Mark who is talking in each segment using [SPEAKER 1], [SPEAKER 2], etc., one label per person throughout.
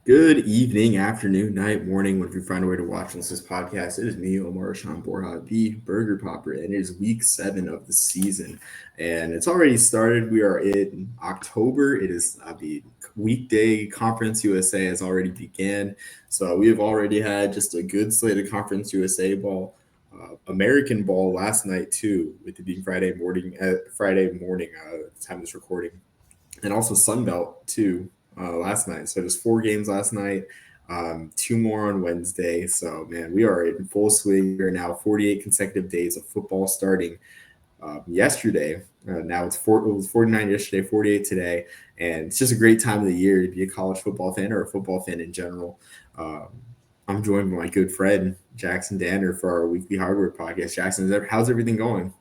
[SPEAKER 1] Good evening, afternoon, night, morning, whenever you find a way to watch this podcast. It is me, Omar Borja, the Burger Popper, and it is week 7 of the season. And it's already started. We are in October. It is the weekday Conference USA has already began. So we have already had just a good slate of Conference USA ball. American ball last night too, with it being Friday morning, time of this recording, and also Sunbelt too last night. So just 4 games last night, 2 more on Wednesday. So man, we are in full swing. We are now 48 consecutive days of football starting yesterday. Now it was 49 yesterday, 48 today, and it's just a great time of the year to be a college football fan or a football fan in general. I'm joined by my good friend Jackson Danner for our weekly hardware podcast. Jackson, how's everything going?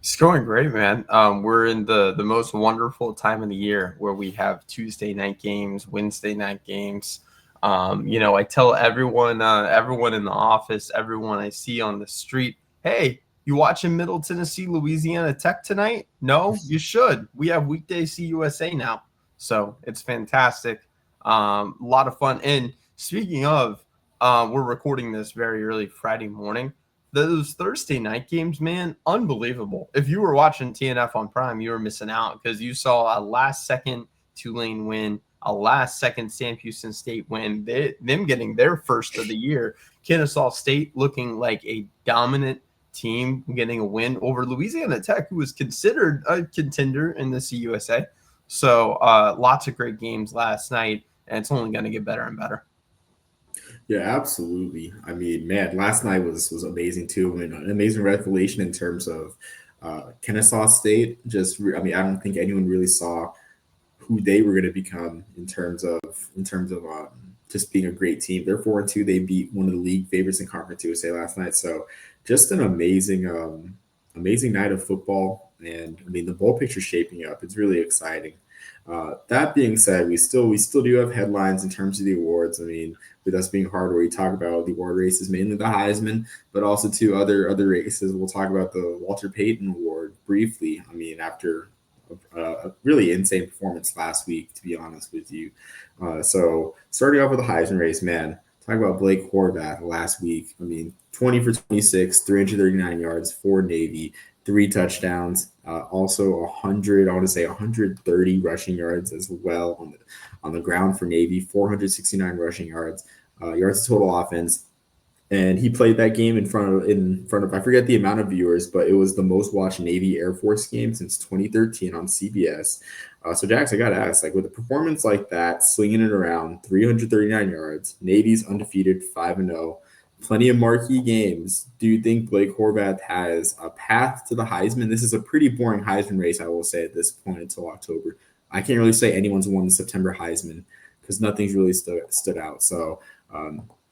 [SPEAKER 2] It's going great, man. We're in the most wonderful time of the year where we have Tuesday night games, Wednesday night games. I tell everyone in the office, everyone I see on the street, hey, you watching Middle Tennessee, Louisiana Tech tonight? No, you should. We have weekday CUSA now, so it's fantastic. A lot of fun. And speaking of, we're recording this very early Friday morning. Those Thursday night games, man, unbelievable. If you were watching TNF on Prime, you were missing out because you saw a last-second Tulane win, a last-second Sam Houston State win, them getting their first of the year. Kennesaw State looking like a dominant team, getting a win over Louisiana Tech, who was considered a contender in the CUSA. So lots of great games last night, and it's only going to get better and better.
[SPEAKER 1] Yeah, absolutely. I mean, man, last night was amazing too. I mean, an amazing revelation in terms of Kennesaw State. I don't think anyone really saw who they were going to become in terms of just being a great team. They're 4-2. They beat one of the league favorites in Conference USA last night. So just an amazing night of football. And I mean, the bowl picture shaping up. It's really exciting. That being said, we still do have headlines in terms of the awards. I mean, with us being hardware, we talk about the award races, mainly the Heisman, but also two other races. We'll talk about the Walter Payton Award briefly. I mean, after a really insane performance last week, to be honest with you. So starting off with the Heisman race, man. Talk about Blake Horvath last week. I mean, 20 for 26, 339 yards for Navy, 3 touchdowns, also 100. I want to say 130 rushing yards as well on the ground for Navy, 469 rushing yards, yards total offense. And he played that game in front of I forget the amount of viewers, but it was the most watched Navy Air Force game since 2013 on CBS. So Jax, I gotta ask, like with a performance like that, slinging it around, 339 yards, Navy's undefeated, 5-0, plenty of marquee games. Do you think Blake Horvath has a path to the Heisman? This is a pretty boring Heisman race, I will say, at this point until October. I can't really say anyone's won the September Heisman because nothing's really stood out. So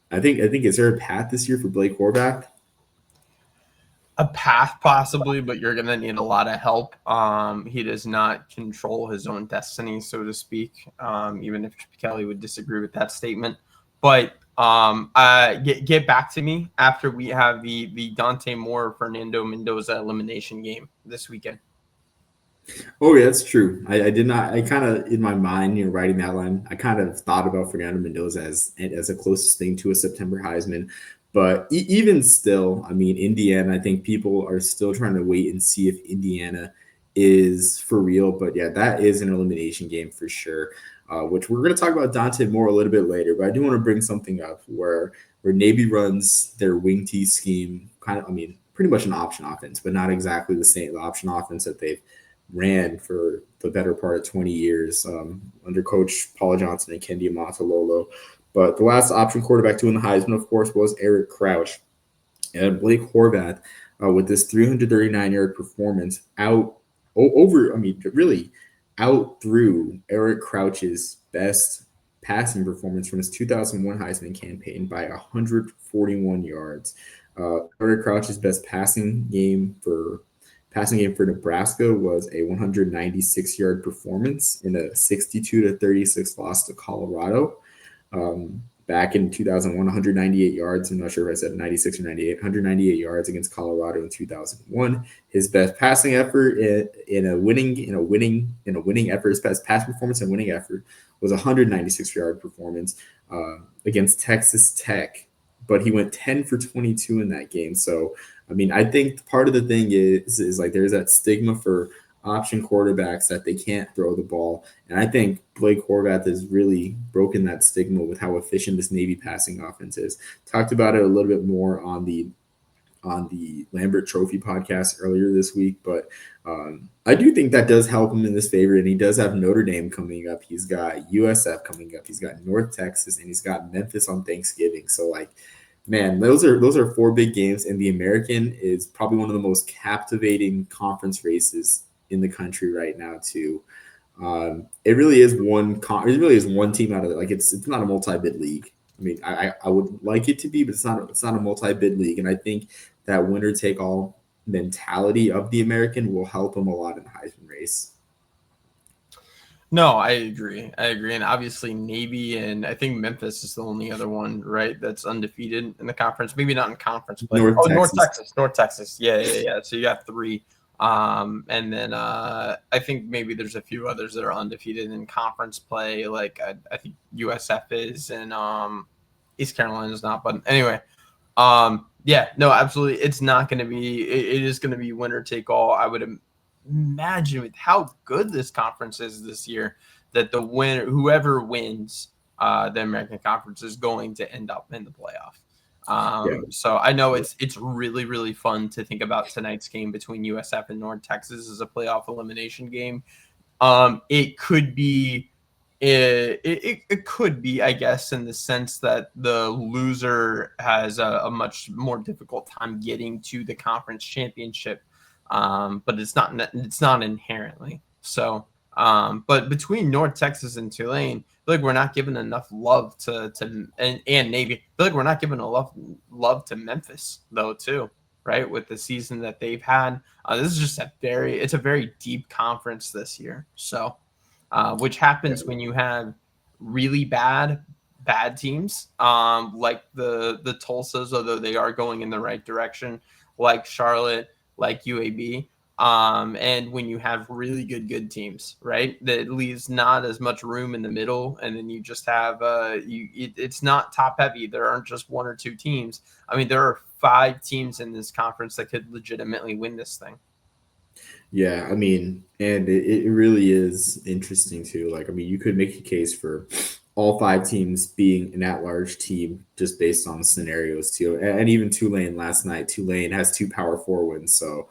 [SPEAKER 1] I think is there a path this year for Blake Horvath?
[SPEAKER 2] A path possibly, but you're going to need a lot of help. He does not control his own destiny, so to speak, even if Kelly would disagree with that statement. But get back to me after we have the Dante Moore Fernando Mendoza elimination game this weekend.
[SPEAKER 1] Oh yeah, that's true. I did not. I kind of in my mind, writing that line, I kind of thought about Fernando Mendoza as a closest thing to a September Heisman. But even still, I mean, Indiana. I think people are still trying to wait and see if Indiana is for real. But yeah, that is an elimination game for sure. Which we're going to talk about Dante Moore a little bit later. But I do want to bring something up where Navy runs their wing T scheme. Kind of, I mean, pretty much an option offense, but not exactly the option offense that they've ran for the better part of 20 years under Coach Paula Johnson and Kendi Amatololo. But the last option quarterback to win the Heisman, of course, was Eric Crouch. And Blake Horvath, with this 339-yard performance, really out through Eric Crouch's best passing performance from his 2001 Heisman campaign by 141 yards. Eric Crouch's best passing game for Nebraska was a 196-yard performance in a 62-36 loss to Colorado. Back in 2001, 198 yards. I'm not sure if I said 96 or 98. 198 yards against Colorado in 2001. His best passing effort in a winning effort. His best pass performance and winning effort was a 196-yard performance against Texas Tech, but he went 10 for 22 in that game. So, I mean, I think part of the thing is like there's that stigma for option quarterbacks that they can't throw the ball. And I think Blake Horvath has really broken that stigma with how efficient this Navy passing offense is. Talked about it a little bit more on the Lambert Trophy podcast earlier this week, but I do think that does help him in this favor. And he does have Notre Dame coming up. He's got USF coming up. He's got North Texas, and he's got Memphis on Thanksgiving. So like, man, those are four big games, and the American is probably one of the most captivating conference races in the country right now too. It really is it really is one team out of it. Like it's not a multi-bid league. I mean, I would like it to be, but it's not a multi-bid league, and I think that winner take all mentality of the American will help him a lot in the Heisman race.
[SPEAKER 2] No, I agree. And obviously Navy and I think Memphis is the only other one, right, that's undefeated in the conference. Maybe not in conference play. North Texas. Yeah. So you got three. And then I think maybe there's a few others that are undefeated in conference play. Like I think USF is, and East Carolina is not. But anyway, yeah, no, absolutely. It's not going to be. It is going to be winner take all. I would imagine with how good this conference is this year, that the winner, whoever wins the American Conference, is going to end up in the playoff. So I know it's really, really fun to think about tonight's game between USF and North Texas as a playoff elimination game. It could be, it could be, I guess, in the sense that the loser has a much more difficult time getting to the conference championship, but it's not inherently so. But between North Texas and Tulane, I feel like we're not giving enough love to Navy. I feel like we're not giving enough love to Memphis though too, right? With the season that they've had, this is just it's a very deep conference this year. So, which happens when you have really bad teams, like the Tulsas, although they are going in the right direction, like Charlotte, like UAB. And when you have really good teams, right, that leaves not as much room in the middle, and then you just have it's not top heavy. There aren't just one or two teams. I mean, there are 5 teams in this conference that could legitimately win this thing.
[SPEAKER 1] Yeah, I mean, and it really is interesting too. Like, I mean, you could make a case for all 5 teams being an at-large team just based on the scenarios too. And even Tulane last night, Tulane has 2 Power 4 wins, so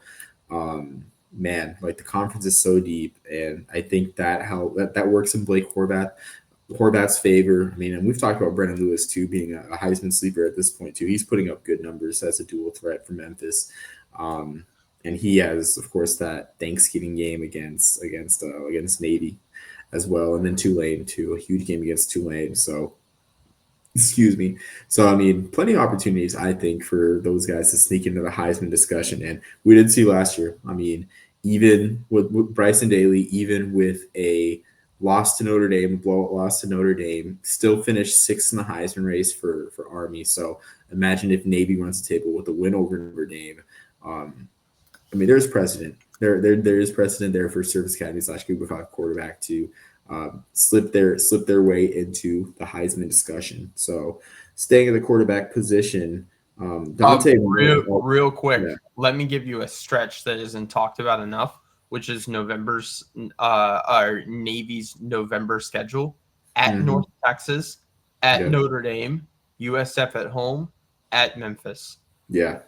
[SPEAKER 1] man, like the conference is so deep, and I think that works in Blake Horvath's favor. I mean, and we've talked about Brennan Lewis too being a Heisman sleeper at this point too. He's putting up good numbers as a dual threat for Memphis, and he has, of course, that Thanksgiving game against Navy as well, and then Tulane too, a huge game against Tulane. So. Excuse me. So, I mean, plenty of opportunities, I think, for those guys to sneak into the Heisman discussion. And we did see last year, I mean, even with Bryson Daly, even with a loss to Notre Dame, a blowout loss to Notre Dame, still finished 6th in the Heisman race for Army. So imagine if Navy runs the table with a win over Notre Dame. I mean, there's precedent. There is precedent there for Service Academy / Group of quarterback to slip their way into the Heisman discussion. So staying at the quarterback position, Dante.
[SPEAKER 2] Real quick, Let me give you a stretch that isn't talked about enough, which is our Navy's November schedule at North Texas, at Notre Dame, USF at home, at Memphis.
[SPEAKER 1] Yeah.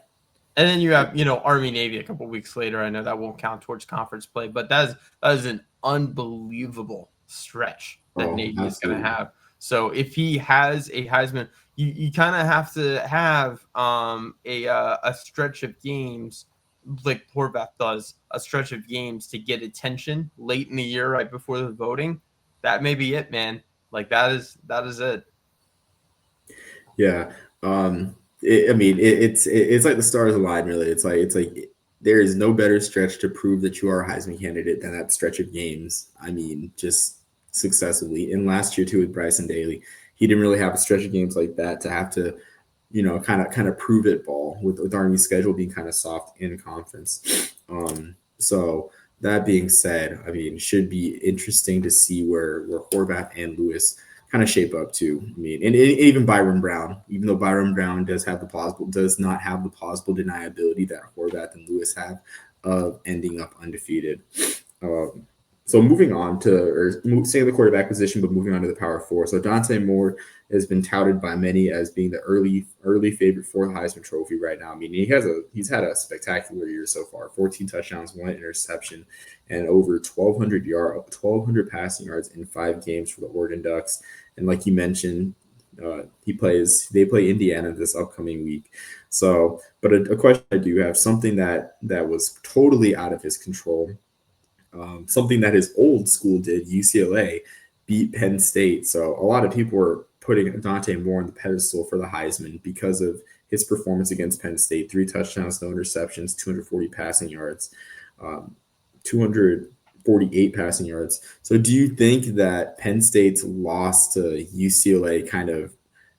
[SPEAKER 2] And then you have, Army Navy a couple weeks later. I know that won't count towards conference play, but that is an unbelievable stretch that Navy is going to have. So if he has a Heisman, you kind of have to have a stretch of games like Horvath does, a stretch of games to get attention late in the year, right before the voting. That may be it, man. Like that is it.
[SPEAKER 1] Yeah. It's like the stars align, really. It's like there is no better stretch to prove that you are a Heisman candidate than that stretch of games. I mean, just successively. And last year too with Bryson Daly, he didn't really have a stretch of games like that to have to, kind of prove it ball with Army's schedule being kind of soft in conference. So that being said, I mean, it should be interesting to see where Horvath and Lewis kind of shape up too. I mean, and even Byron Brown, even though Byron Brown does not have the plausible deniability that Horvath and Lewis have of ending up undefeated. Um, so moving on to, or staying in the quarterback position, but moving on to the power four. So Dante Moore has been touted by many as being the early favorite for the Heisman Trophy right now. I mean, he's had a spectacular year so far: 14 touchdowns, 1 interception, and over 1,200 passing yards in 5 games for the Oregon Ducks. And like you mentioned, they play Indiana this upcoming week. So, but a question I do have, something that was totally out of his control. Something that his old school did, UCLA, beat Penn State. So a lot of people were putting Dante Moore on the pedestal for the Heisman because of his performance against Penn State. 3 touchdowns, no interceptions, 240 passing yards, 248 passing yards. So do you think that Penn State's loss to UCLA kind of,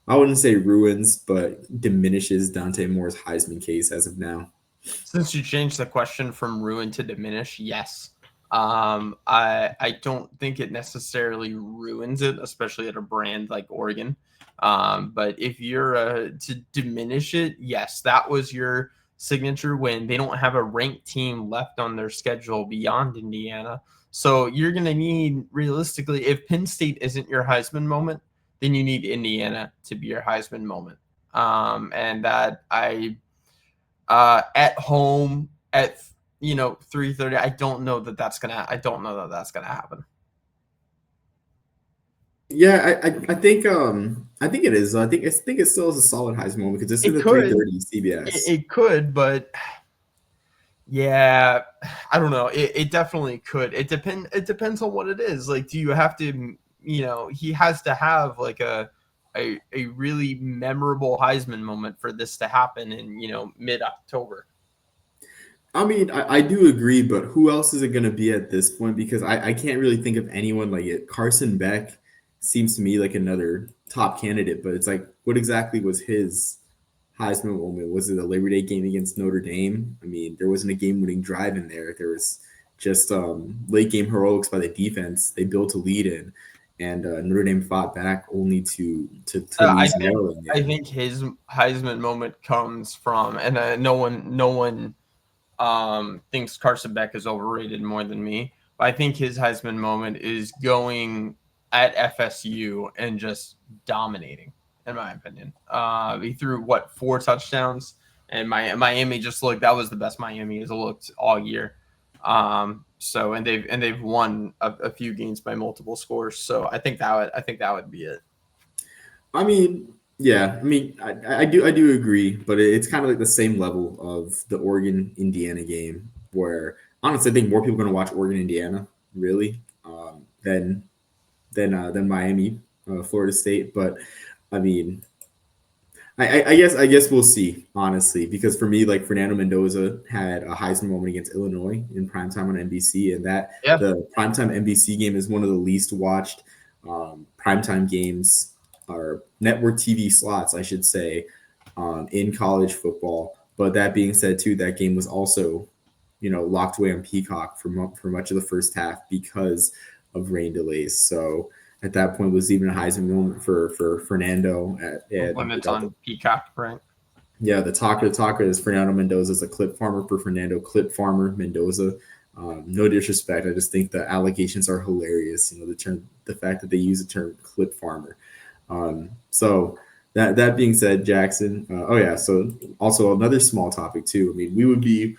[SPEAKER 1] I wouldn't say ruins, but diminishes Dante Moore's Heisman case as of now?
[SPEAKER 2] Since you changed the question from ruin to diminish, yes. I don't think it necessarily ruins it, especially at a brand like Oregon. But if you're to diminish it, yes, that was your signature win. They don't have a ranked team left on their schedule beyond Indiana. So you're going to need, realistically, if Penn State isn't your Heisman moment, then you need Indiana to be your Heisman moment. And that at home at 3:30. I don't know that that's gonna happen.
[SPEAKER 1] Yeah, I think it is. I think it still is a solid Heisman moment because it's in the 3:30 CBS.
[SPEAKER 2] It could, but yeah, I don't know. It definitely could. It depends on what it is. Like, do you have to? He has to have like a really memorable Heisman moment for this to happen in mid-October.
[SPEAKER 1] I mean, I do agree, but who else is it going to be at this point? Because I can't really think of anyone like it. Carson Beck seems to me like another top candidate, but it's like, what exactly was his Heisman moment? Was it a Labor Day game against Notre Dame? I mean, there wasn't a game-winning drive in there. There was just late game heroics by the defense. They built a lead in, and Notre Dame fought back only to lose Maryland.
[SPEAKER 2] I think his Heisman moment comes from, and no one thinks Carson Beck is overrated more than me. But I think his Heisman moment is going at FSU and just dominating, in my opinion. He threw 4 touchdowns, and Miami just looked. That was the best Miami has looked all year. So they've won a few games by multiple scores. So I think that would be it.
[SPEAKER 1] I mean, yeah, I mean, I do agree, but it's kind of like the same level of the Oregon Indiana game, where honestly, I think more people are going to watch Oregon Indiana really than Miami, Florida State. But I mean, I guess we'll see, honestly, because for me, like Fernando Mendoza had a Heisman moment against Illinois in primetime on NBC, and the primetime NBC game is one of the least watched primetime games or network TV slots, I should say, in college football. But that being said, too, that game was also, locked away on Peacock for much of the first half because of rain delays. So at that point, was even a Heisman moment for Fernando.
[SPEAKER 2] Limits on Peacock, right?
[SPEAKER 1] Yeah, the talk is Fernando Mendoza is a clip farmer for Fernando Clip Farmer Mendoza. No disrespect, I just think the allegations are hilarious. The fact that they use the term clip farmer. So that being said, Jackson. So also another small topic too. I mean, we would be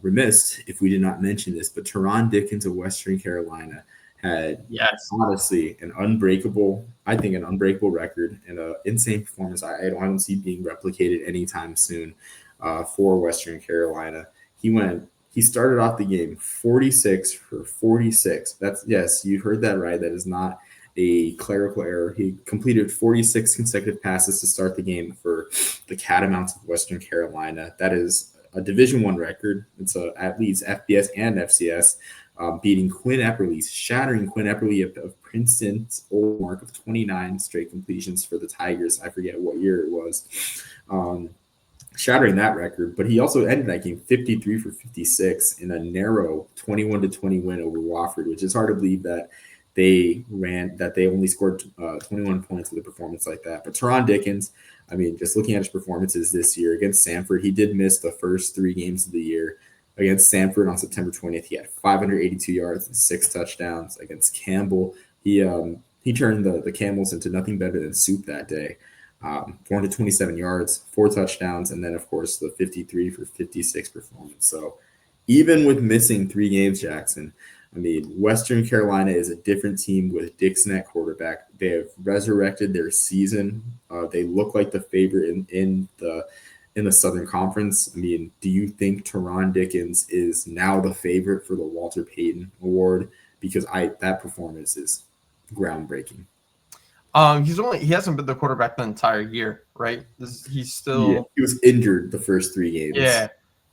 [SPEAKER 1] remiss if we did not mention this, but Taron Dickens of Western Carolina had honestly an unbreakable record and an insane performance. I don't see being replicated anytime soon for Western Carolina. He started off the game 46 for 46. Yes, you heard that right. That is not a clerical error. He completed 46 consecutive passes to start the game for the Catamounts of Western Carolina. That is a Division I record. It's at least FBS and FCS, beating Quinn Epperly, shattering Quinn Epperly of Princeton's old mark of 29 straight completions for the Tigers. I forget what year it was. Shattering that record, but he also ended that game 53 for 56 in a narrow 21-20 win over Wofford, which is hard to believe that they only scored 21 points with a performance like that. But Taron Dickens, I mean, just looking at his performances this year against Samford, he did miss the first 3 games of the year. Against Samford on September 20th, he had 582 yards and 6 touchdowns. Against Campbell, he turned the Camels into nothing better than soup that day. 427 yards, 4 touchdowns, and then of course the 53 for 56 performance. So even with missing 3 games, Jackson, I mean, Western Carolina is a different team with Dixon at quarterback. They have resurrected their season. They look like the favorite in the Southern Conference. I mean, do you think Taron Dickens is now the favorite for the Walter Payton Award? Because that performance is groundbreaking.
[SPEAKER 2] He hasn't been the quarterback the entire year, right? He's still
[SPEAKER 1] he was injured the first 3 games.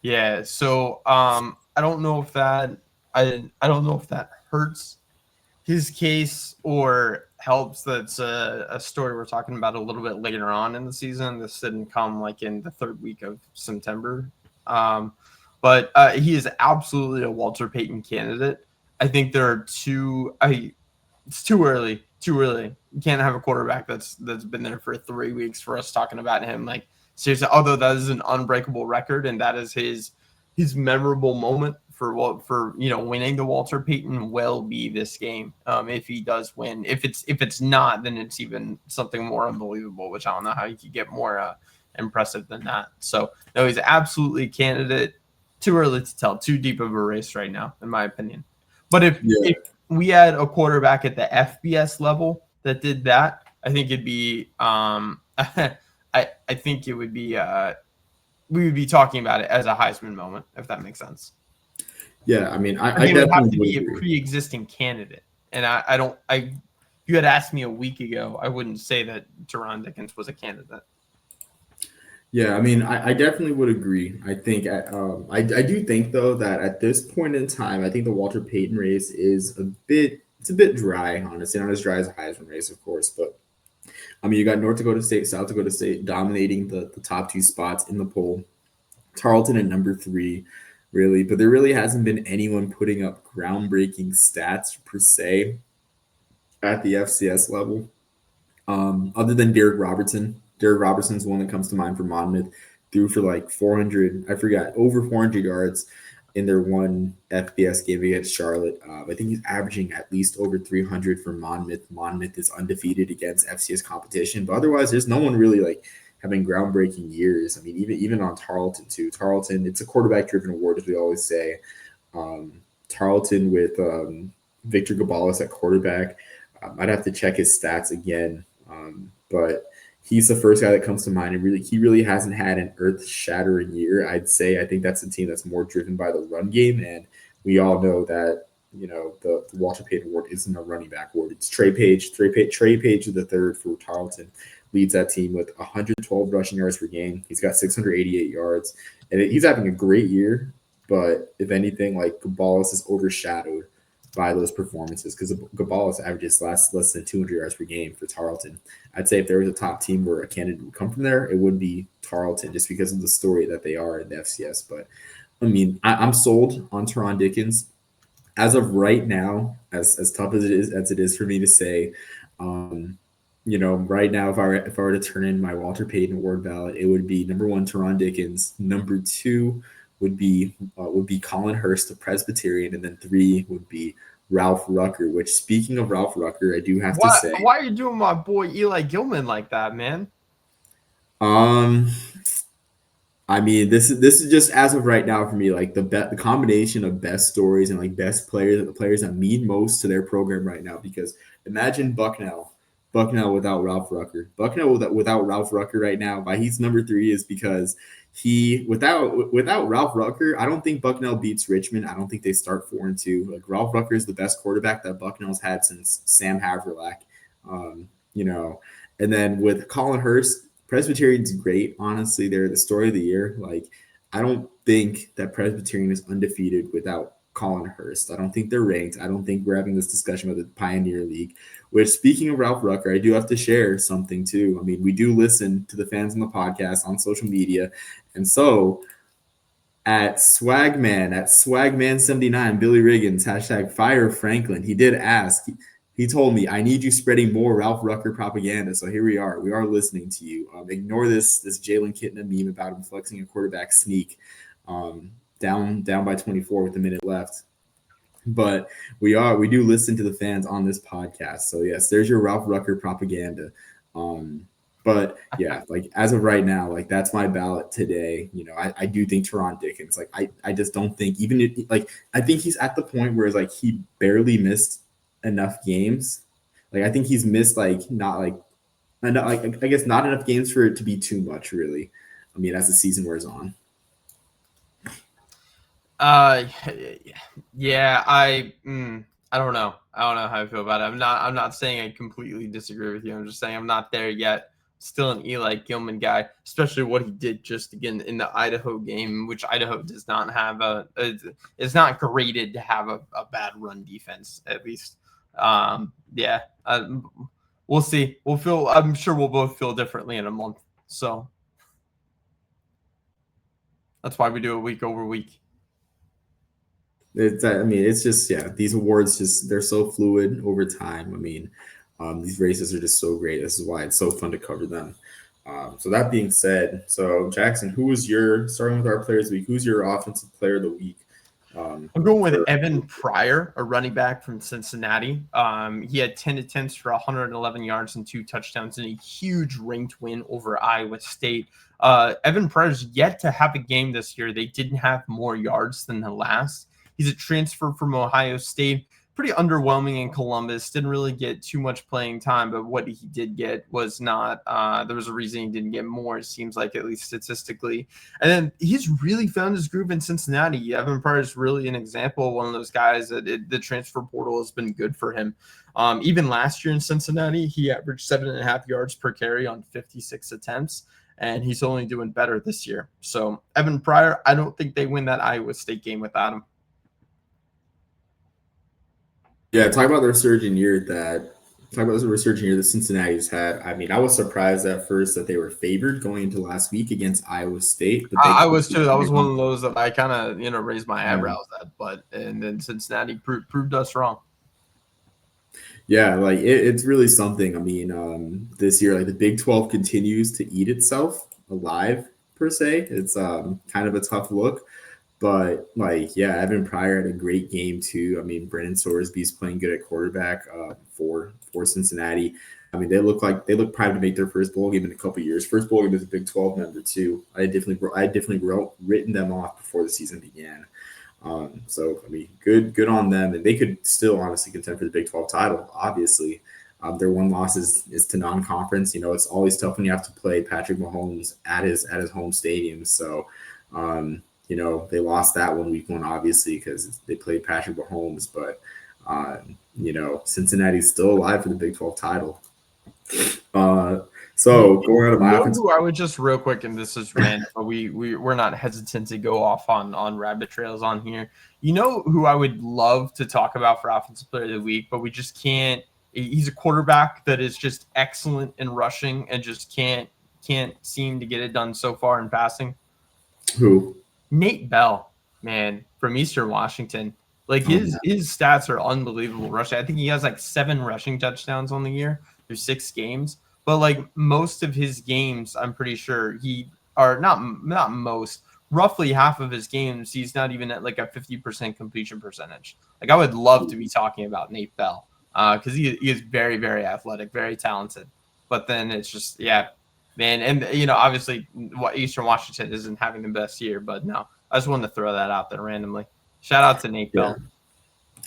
[SPEAKER 2] Yeah. So I don't know if that hurts his case or helps. That's a story we're talking about a little bit later on in the season. This didn't come like in the 3rd week of September. But he is absolutely a Walter Payton candidate. I think there are it's too early. You can't have a quarterback that's been there for 3 weeks for us talking about him. Like, seriously, although that is an unbreakable record and that is his memorable moment for winning the Walter Payton will be this game. If he does win, if it's not, then it's even something more unbelievable, which I don't know how you could get more impressive than that. So no, he's absolutely a candidate. Too early to tell. Too deep of a race right now, in my opinion. But if we had a quarterback at the FBS level that did that, I think it'd be I think it would be we would be talking about it as a Heisman moment, if that makes sense.
[SPEAKER 1] Yeah, I mean, I
[SPEAKER 2] definitely would have to be
[SPEAKER 1] agree.
[SPEAKER 2] a pre-existing candidate, and if you had asked me a week ago, I wouldn't say that Taron Dickens was a candidate.
[SPEAKER 1] Yeah, I mean, I definitely would agree. I think I do think though that at this point in time, I think the Walter Payton race is a bit dry, honestly, not as dry as a Heisman race, of course. But I mean, you got North Dakota State, South Dakota State dominating the top 2 spots in the poll. Tarleton at number 3, really, but there really hasn't been anyone putting up groundbreaking stats per se at the FCS level, other than Derek Robertson. Derek Robertson's one that comes to mind for Monmouth. Threw for like 400, over 400 yards in their one FBS game against Charlotte. I think he's averaging at least over 300 for Monmouth. Monmouth is undefeated against FCS competition, but otherwise, there's no one really like having groundbreaking years. I mean, even on Tarleton too. Tarleton, it's a quarterback-driven award, as we always say. Tarleton with Victor Gabalis at quarterback. I'd have to check his stats again, but he's the first guy that comes to mind. And he really hasn't had an earth-shattering year, I'd say. I think that's a team that's more driven by the run game, and we all know that the Walter Payton Award isn't a running back award. It's Trey Page the third for Tarleton. Leads that team with 112 rushing yards per game. He's got 688 yards, and he's having a great year. But if anything, like Gabalis is overshadowed by those performances because Gabalis averages less than 200 yards per game for Tarleton. I'd say if there was a top team where a candidate would come from there, it would be Tarleton, just because of the story that they are in the FCS. But I mean, I'm sold on Taron Dickens as of right now. As tough as it is for me to say. Right now, if I were to turn in my Walter Payton Award ballot, it would be number 1 Taron Dickens, number 2 would be Colin Hurst, the Presbyterian, and then 3 would be Ralph Rucker. Which, speaking of Ralph Rucker, I do have to say,
[SPEAKER 2] why are you doing my boy Eli Gilman like that, man?
[SPEAKER 1] I mean, this is just as of right now for me, like the combination of best stories and like best players, the players that mean most to their program right now. Because imagine Bucknell without Ralph Rucker. Bucknell without Ralph Rucker right now, why he's number 3 is because without Ralph Rucker, I don't think Bucknell beats Richmond. I don't think they start 4-2. Like, Ralph Rucker is the best quarterback that Bucknell's had since Sam Haverlack. And then with Colin Hurst, Presbyterian's great. Honestly, they're the story of the year. Like, I don't think that Presbyterian is undefeated without Colin Hurst. I don't think they're ranked. I don't think we're having this discussion about the Pioneer League. Which, speaking of Ralph Rucker, I do have to share something too. I mean, we do listen to the fans on the podcast on social media. And so at Swagman79, Billy Riggins, #Fire Franklin, he did ask, he told me, I need you spreading more Ralph Rucker propaganda. So here we are. We are listening to you. Ignore this Jalen Kitna meme about him flexing a quarterback sneak down by 24 with a minute left. But we do listen to the fans on this podcast. So yes, there's your Ralph Rucker propaganda. But yeah, like as of right now, like that's my ballot today. I do think Taron Dickens. Like I just don't think even if, like I think he's at the point where it's like he barely missed enough games. Like I think he's missed not I guess not enough games for it to be too much really. I mean, as the season wears on.
[SPEAKER 2] Yeah, I don't know. I don't know how I feel about it. I'm not saying I completely disagree with you. I'm just saying I'm not there yet. Still an Eli Gilman guy, especially what he did just again in the Idaho game, which Idaho does not have it's not graded to have a bad run defense, at least. Yeah, we'll see. I'm sure we'll both feel differently in a month. So that's why we do it week over week.
[SPEAKER 1] It's just, yeah, these awards they're so fluid over time. I mean, these races are just so great. This is why it's so fun to cover them. So that being said, so Jackson, starting with our players of the week, who's your offensive player of the week?
[SPEAKER 2] I'm going with Evan Pryor, a running back from Cincinnati. He had 10 attempts for 111 yards and 2 touchdowns in a huge ranked win over Iowa State. Evan Pryor's yet to have a game this year. They didn't have more yards than the last. He's a transfer from Ohio State. Pretty underwhelming in Columbus. Didn't really get too much playing time, but what he did get was not there was a reason he didn't get more, it seems like, at least statistically. And then he's really found his groove in Cincinnati. Evan Pryor is really an example of one of those guys that the transfer portal has been good for him. Even last year in Cincinnati, he averaged 7.5 yards per carry on 56 attempts, and he's only doing better this year. So Evan Pryor, I don't think they win that Iowa State game without him.
[SPEAKER 1] Yeah, talk about the resurgent year that Cincinnati's had. I mean, I was surprised at first that they were favored going into last week against Iowa State. But
[SPEAKER 2] I was too. That was one of those that I kind of raised my eyebrows at. And then Cincinnati proved us wrong.
[SPEAKER 1] Yeah, like it's really something. I mean, this year, like the Big 12 continues to eat itself alive per se. It's kind of a tough look. But yeah, Evan Pryor had a great game too. I mean, Brennan Sorsby's playing good at quarterback for Cincinnati. I mean, they look primed to make their first bowl game in a couple of years. First bowl game as a Big 12 member too. I definitely written them off before the season began. So I mean, good on them, and they could still honestly contend for the Big 12 title. Obviously, their one loss is to non-conference. It's always tough when you have to play Patrick Mahomes at his home stadium. So. They lost that week 1, obviously, because they played Patrick Mahomes. But, Cincinnati's still alive for the Big 12 title. So going out of my offense.
[SPEAKER 2] I would just real quick, and this is random, but we're not hesitant to go off on rabbit trails on here. You know who I would love to talk about for offensive player of the week, but we just can't. He's a quarterback that is just excellent in rushing and just can't seem to get it done so far in passing.
[SPEAKER 1] Who?
[SPEAKER 2] Nate Bell, man, from Eastern Washington. Like his stats are unbelievable rushing. I think he has like 7 rushing touchdowns on the year through 6 games. But like most of his games, I'm pretty sure not most, roughly half of his games, he's not even at like a 50% completion percentage. Like I would love to be talking about Nate Bell because he is very, very athletic, very talented. But then it's just, yeah. Man, and obviously, Eastern Washington isn't having the best year, but no, I just wanted to throw that out there randomly. Shout out to Nate Bell.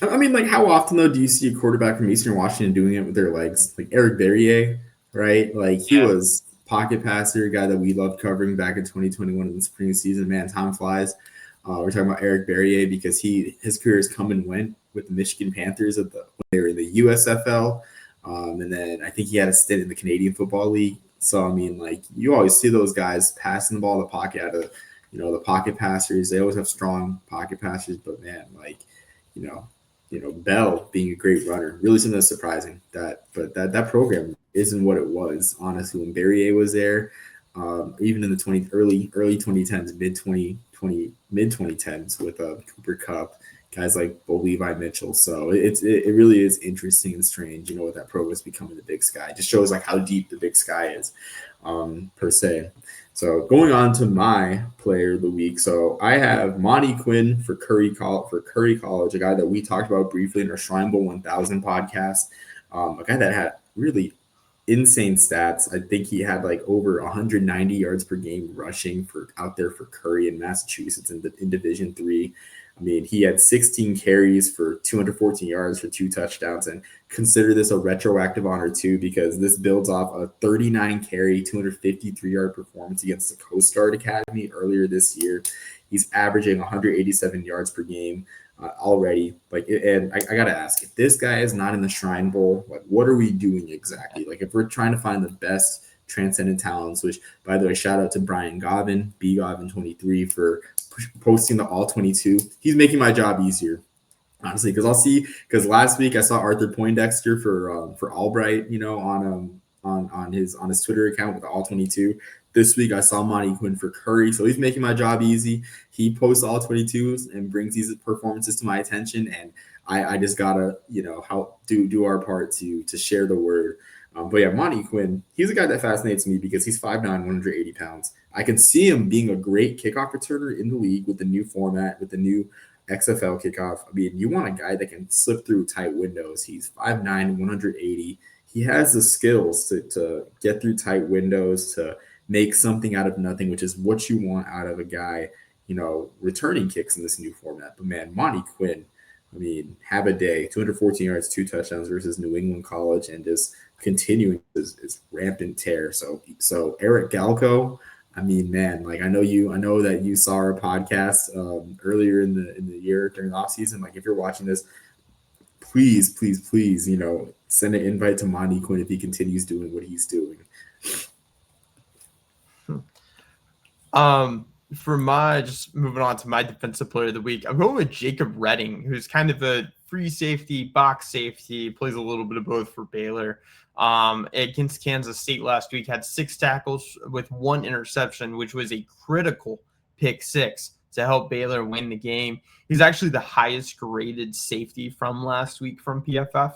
[SPEAKER 1] I mean, like, how often though do you see a quarterback from Eastern Washington doing it with their legs? Like Eric Berrier, right? Like he was pocket passer, a guy that we loved covering back in 2021 in the spring season. Man, time flies. We're talking about Eric Berrier because his career has come and went with the Michigan Panthers when they were in the USFL, and then I think he had a stint in the Canadian Football League. So, I mean, like, you always see those guys passing the ball in the pocket out of, the pocket passers. They always have strong pocket passers. But, man, like, Bell being a great runner, really something that's surprising. But that program isn't what it was, honestly, when Berrier was there. Even in the early 2010s, mid 2010s with Cooper Kupp, guys like Bo Levi Mitchell. So it really is interesting and strange, what that program is becoming the Big Sky. It just shows like how deep the Big Sky is, per se. So going on to my player of the week. So I have Monty Quinn for Curry College, a guy that we talked about briefly in our Shrine Bowl 1000 podcast. A guy that had really insane stats. I think he had like over 190 yards per game rushing for out there for Curry in Massachusetts in Division III. I mean, he had 16 carries for 214 yards for 2 touchdowns, and consider this a retroactive honor too, because this builds off a 39 carry, 253-yard performance against the Coast Guard Academy earlier this year. He's averaging 187 yards per game already. And I gotta ask, if this guy is not in the Shrine Bowl, like, what are we doing exactly? Like, if we're trying to find the best transcendent talents, which, by the way, shout out to Brian Govin, BGovin23, for posting the all 22. He's making my job easier, honestly, because last week I saw Arthur Poindexter for Albright, on his Twitter account with the all 22. This week I saw Monty Quinn for Curry, so he's making my job easy. He posts all 22s and brings these performances to my attention, and I just gotta help do our part to share the word. But yeah, Monty Quinn, he's a guy that fascinates me because he's 5'9", 180 pounds. I can see him being a great kickoff returner in the league with the new format, with the new XFL kickoff. I mean, you want a guy that can slip through tight windows. He's 5'9", 180. He has the skills to get through tight windows, to make something out of nothing, which is what you want out of a guy, returning kicks in this new format. But man, Monty Quinn, I mean, have a day, 214 yards, 2 touchdowns versus New England College, and just continuing his rampant tear. So Eric Galco, I mean, man, like I know that you saw our podcast earlier in the year during the offseason. Like, if you're watching this, please, send an invite to Monty Quinn if he continues doing what he's doing.
[SPEAKER 2] Just moving on to my defensive player of the week, I'm going with Jacob Redding, who's kind of a free safety, box safety, plays a little bit of both for Baylor. Against Kansas State last week, had 6 tackles with 1 interception, which was a critical pick 6 to help Baylor win the game. He's actually the highest graded safety from last week from PFF.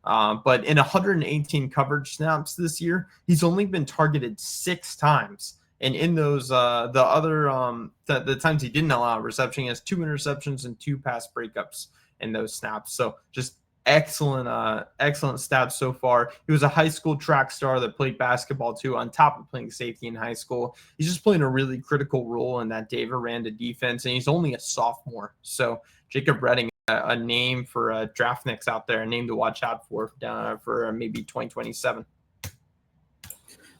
[SPEAKER 2] But in 118 coverage snaps this year, he's only been targeted 6 times. And in those, the times he didn't allow a reception, he has 2 interceptions and 2 pass breakups in those snaps. So just excellent stats so far. He was a high school track star that played basketball too, on top of playing safety in high school. He's just playing a really critical role in that Dave Aranda defense, and he's only a sophomore. So Jacob Redding, a name for draftniks out there, a name to watch out for maybe 2027.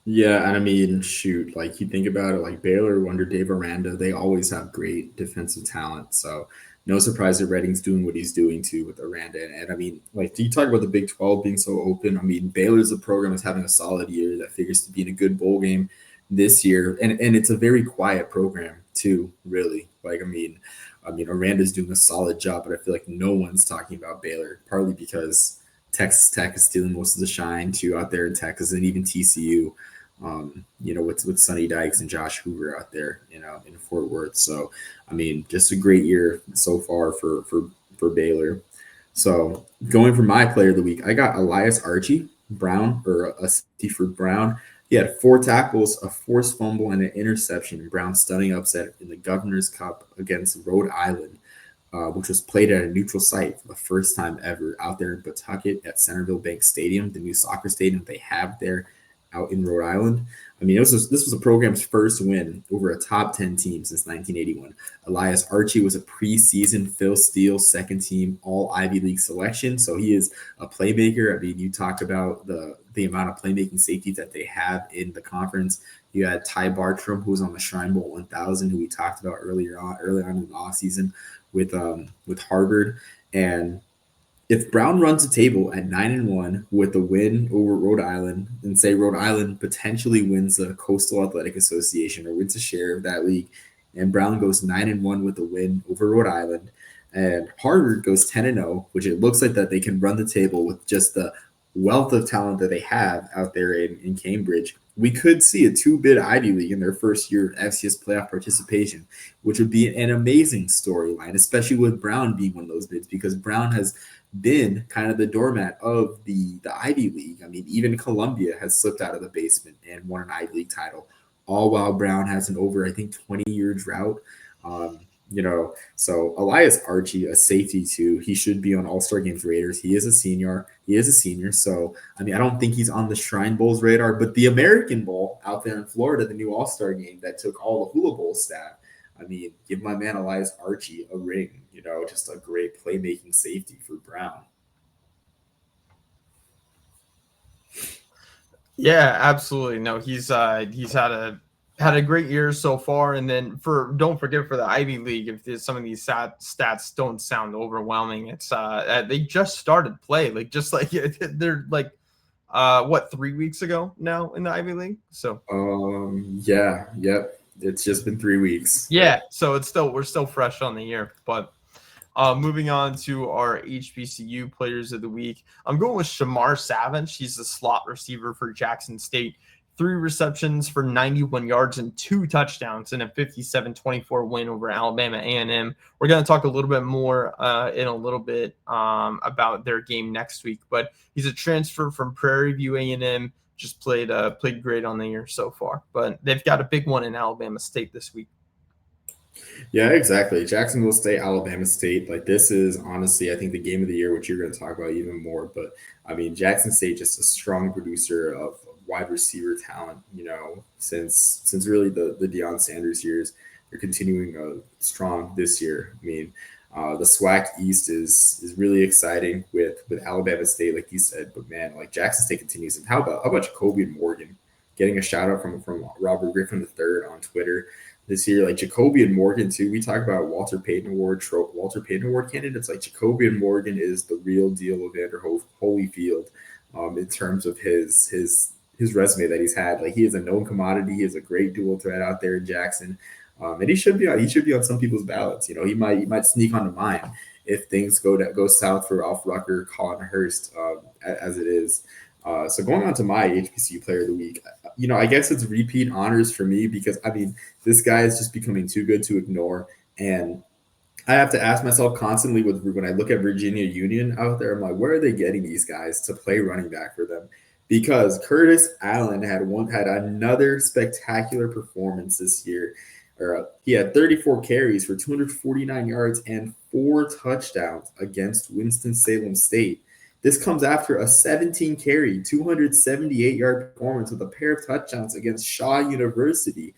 [SPEAKER 1] Yeah, and I mean, shoot, like you think about it, like Baylor under Dave Aranda, they always have great defensive talent. So no surprise that Redding's doing what he's doing too with Aranda. And I mean, like, do you talk about the Big 12 being so open? I mean, Baylor's a program that's having a solid year that figures to be in a good bowl game this year. And it's a very quiet program too, really. Like, I mean, Aranda's doing a solid job, but I feel like no one's talking about Baylor, partly because Texas Tech is stealing most of the shine too out there in Texas, and even TCU. With Sonny Dykes and Josh Hoover out there, in Fort Worth. So, I mean, just a great year so far for Baylor. So, going for my player of the week, I got Elias Archie Brown, or a safety for Brown. He had 4 tackles, a forced fumble, and an interception in Brown's stunning upset in the Governor's Cup against Rhode Island, which was played at a neutral site for the first time ever out there in Pawtucket at Centerville Bank Stadium, the new soccer stadium they have there out in Rhode Island. I mean, this was the program's first win over a top 10 team since 1981. Elias Archie was a preseason Phil Steele second team all Ivy League selection. So he is a playmaker. I mean, you talk about the amount of playmaking safeties that they have in the conference. You had Ty Bartram, who was on the Shrine Bowl 1000, who we talked about early on in the offseason with Harvard. And if Brown runs a table at 9-1 with a win over Rhode Island, and say Rhode Island potentially wins the Coastal Athletic Association or wins a share of that league, and Brown goes 9-1 with a win over Rhode Island, and Harvard goes 10-0, which it looks like that they can run the table with just the wealth of talent that they have out there in Cambridge, we could see a two-bid Ivy League in their first year of FCS playoff participation, which would be an amazing storyline, especially with Brown being one of those bids, because Brown has been kind of the doormat of the Ivy League. I mean, even Columbia has slipped out of the basement and won an Ivy League title, all while Brown has an over, I think, 20-year drought. Um, so Elias Archie, a safety too, he should be on All-Star Games Raiders. He is a senior. So I mean, I don't think he's on the Shrine Bowl's radar, but the American Bowl out there in Florida, the new All-Star game that took all the Hula Bowl staff. I mean, give my man Elias Archie a ring. Just a great playmaking safety for Brown.
[SPEAKER 2] Yeah, absolutely. No, he's had a great year so far. And then don't forget for the Ivy League, if some of these stats don't sound overwhelming, it's they just started play, they're like 3 weeks ago now in the Ivy League. So
[SPEAKER 1] yep. It's just been 3 weeks.
[SPEAKER 2] Yeah, so we're still fresh on the year, but. Moving on to our HBCU players of the week. I'm going with Shamar Savage. He's the slot receiver for Jackson State. 3 receptions for 91 yards and 2 touchdowns in a 57-24 win over Alabama A&M. We're going to talk a little bit more in a little bit about their game next week, but he's a transfer from Prairie View A&M. Just played great on the year so far, but they've got a big one in Alabama State this week.
[SPEAKER 1] Yeah, exactly. Jacksonville State, Alabama State. Like, this is honestly, I think, the game of the year, which you're going to talk about even more. But I mean, Jackson State, just a strong producer of wide receiver talent. Since really the Deion Sanders years, they're continuing strong this year. I mean, the SWAC East is really exciting with Alabama State, like you said. But man, like, Jackson State continues. And how about Jacoby Morgan getting a shout out from Robert Griffin III on Twitter this year? Like, Jacoby and Morgan too. We talk about Walter Payton Award candidates. Like, Jacoby and Morgan is the real deal of Evander Holyfield in terms of his resume that he's had. Like, he is a known commodity. He is a great dual threat out there in Jackson, and he should be on some people's ballots. He might sneak onto mine if things go south for Alf Rucker, Colin Hurst, as it is. So going on to my HBCU player of the week, I guess it's repeat honors for me, because I mean, this guy is just becoming too good to ignore. And I have to ask myself constantly when I look at Virginia Union out there, I'm like, where are they getting these guys to play running back for them? Because Curtis Allen had another spectacular performance this year. He had 34 carries for 249 yards and 4 touchdowns against Winston-Salem State. This comes after a 17-carry, 278-yard performance with a pair of touchdowns against Shaw University.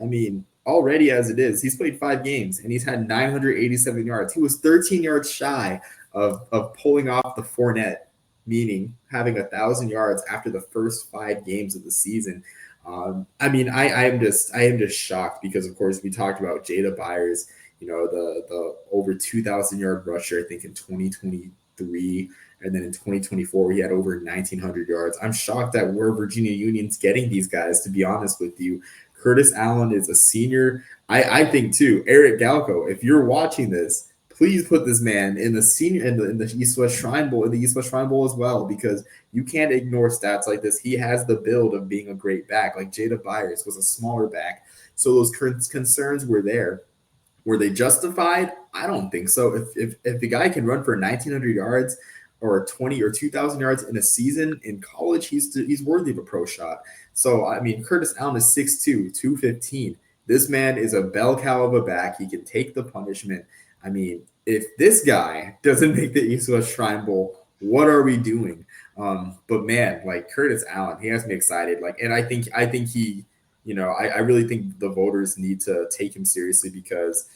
[SPEAKER 1] I mean, already as it is, he's played 5 games and he's had 987 yards. He was 13 yards shy of pulling off the Fournette, meaning having 1,000 yards after the first 5 games of the season. I mean, I am just shocked, because of course we talked about Jada Byers, the over 2,000-yard rusher, I think in 2023. And then in 2024, he had over 1,900 yards. I'm shocked at where Virginia Union's getting these guys, to be honest with you. Curtis Allen is a senior. I think too, Eric Galco, if you're watching this, please put this man in the senior in the East-West Shrine Bowl, as well, because you can't ignore stats like this. He has the build of being a great back. Like, Jada Byers was a smaller back. So those concerns were there. Were they justified? I don't think so. If the guy can run for 1,900 yards or 20 or 2,000 yards in a season in college, he's worthy of a pro shot. So, I mean, Curtis Allen is 6'2", 215. This man is a bell cow of a back. He can take the punishment. I mean, if this guy doesn't make the East-West Shrine Bowl, what are we doing? But man, like, Curtis Allen, he has me excited. Like, and I think he, I really think the voters need to take him seriously, because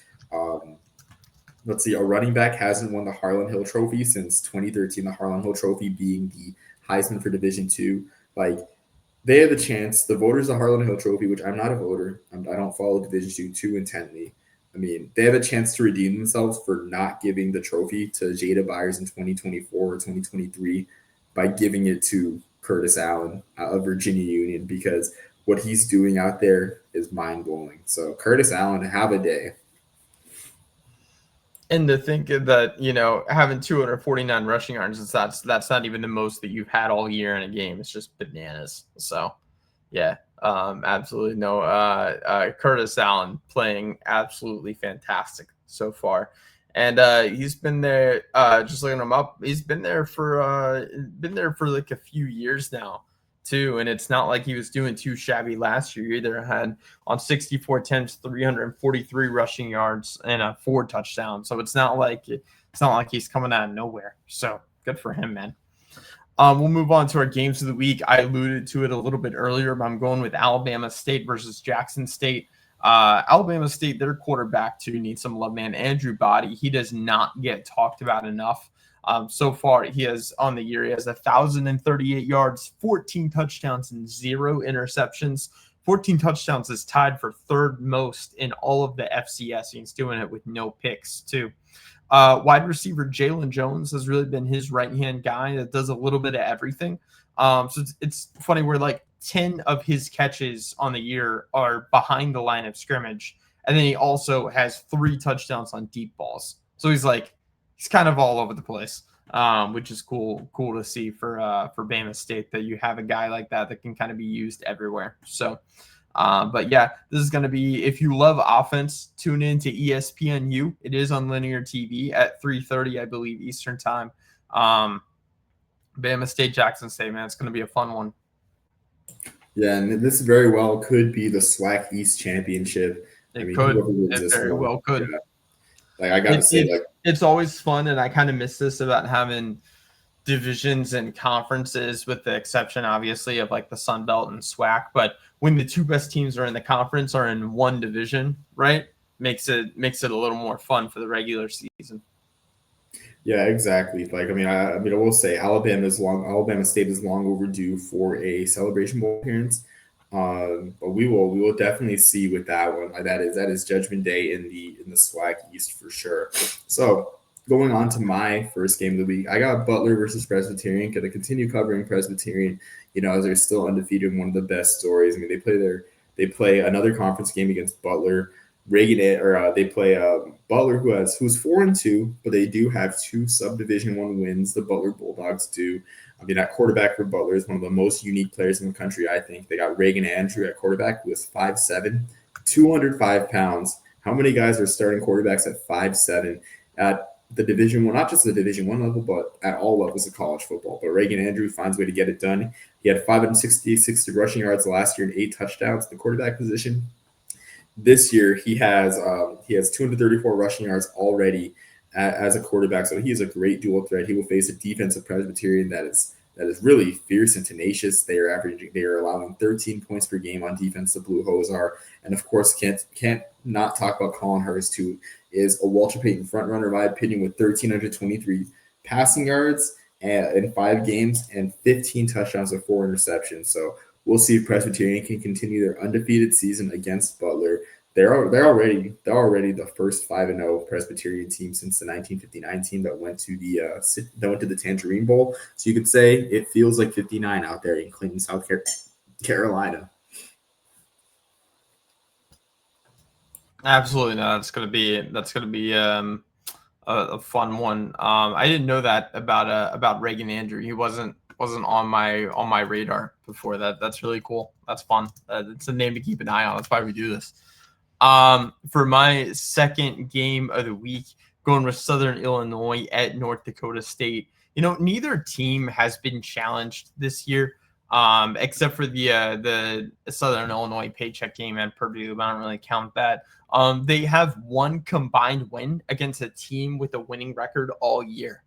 [SPEAKER 1] let's see, a running back hasn't won the Harlan Hill Trophy since 2013, the Harlan Hill Trophy being the Heisman for Division II. Like, they have the chance, the voters of the Harlan Hill Trophy, which I'm not a voter, I don't follow Division II too intently. I mean, they have a chance to redeem themselves for not giving the trophy to Jada Byers in 2024 or 2023 by giving it to Curtis Allen of Virginia Union, because what he's doing out there is mind-blowing. So, Curtis Allen, have a day.
[SPEAKER 2] And to think that, having 249 rushing yards, that's not even the most that you've had all year in a game. It's just bananas. So, yeah, absolutely no. Curtis Allen playing absolutely fantastic so far, and he's been there. Just looking him up, he's been there for like a few years now too, and it's not like he was doing too shabby last year either. Had on 64 attempts, 343 rushing yards and 4 touchdowns. So it's not like he's coming out of nowhere. So good for him, man. We'll move on to our games of the week. I alluded to it a little bit earlier, but I'm going with Alabama State versus Jackson State. Alabama State, their quarterback too needs some love, man. Andrew Body, he does not get talked about enough. So far, he has 1,038 yards, 14 touchdowns, and 0 interceptions. 14 touchdowns is tied for third most in all of the FCS. He's doing it with no picks, too. Wide receiver Jalen Jones has really been his right-hand guy that does a little bit of everything. So it's funny where like 10 of his catches on the year are behind the line of scrimmage. And then he also has 3 touchdowns on deep balls. So he's kind of all over the place, which is cool to see for Bama State, that you have a guy like that can kind of be used everywhere. So, but yeah, this is going to be, if you love offense, tune in to ESPNU. It is on linear TV at 3:30, I believe, Eastern time. Bama State, Jackson State, man, it's going to be a fun one.
[SPEAKER 1] Yeah, and this very well could be the SWAC East Championship.
[SPEAKER 2] It very well could.
[SPEAKER 1] Yeah. Like I gotta say,
[SPEAKER 2] it's always fun, and I kind of miss this about having divisions and conferences, with the exception, obviously, of like the Sun Belt and SWAC. But when the 2 best teams are in the conference are in one division, right, makes it a little more fun for the regular season.
[SPEAKER 1] Yeah, exactly. Like I will say Alabama State is long overdue for a Celebration Bowl appearance. But we will definitely see with that one. That is Judgment Day in the SWAC East for sure. So going on to my first game of the week, I got Butler versus Presbyterian. Going to continue covering Presbyterian, as they're still undefeated. One of the best stories. I mean, they play another conference game against Butler. They play Butler, who's 4-2, but they do have 2 subdivision 1 wins. The Butler Bulldogs do. I mean, that quarterback for Butler is one of the most unique players in the country, I think. They got Reagan Andrew at quarterback, who is 5'7", 205 pounds. How many guys are starting quarterbacks at 5'7" at the Division I, not just the Division I level, but at all levels of college football? But Reagan Andrew finds a way to get it done. He had 566 rushing yards last year and 8 touchdowns at the quarterback position. This year, he has 234 rushing yards already as a quarterback, so he is a great dual threat. He will face a defensive Presbyterian that is really fierce and tenacious. They are allowing 13 points per game on defense. The Blue Hose are, and of course, can't not talk about Colin Hurst, who is a Walter Payton front runner, in my opinion, with 1,323 passing yards in 5 games and 15 touchdowns with 4 interceptions. So we'll see if Presbyterian can continue their undefeated season against Butler. They're already the first 5-0 Presbyterian team since the 1959 team that went to the Tangerine Bowl. So you could say it feels like 59 out there in Clinton, South Carolina.
[SPEAKER 2] Absolutely, no. That's gonna be a fun one. I didn't know that about Reagan Andrew. He wasn't on my radar before that. That's really cool. That's fun. It's a name to keep an eye on. That's why we do this. For my second game of the week, going with Southern Illinois at North Dakota State. Neither team has been challenged this year, except for the Southern Illinois paycheck game at Purdue. I don't really count that. They have 1 combined win against a team with a winning record all year,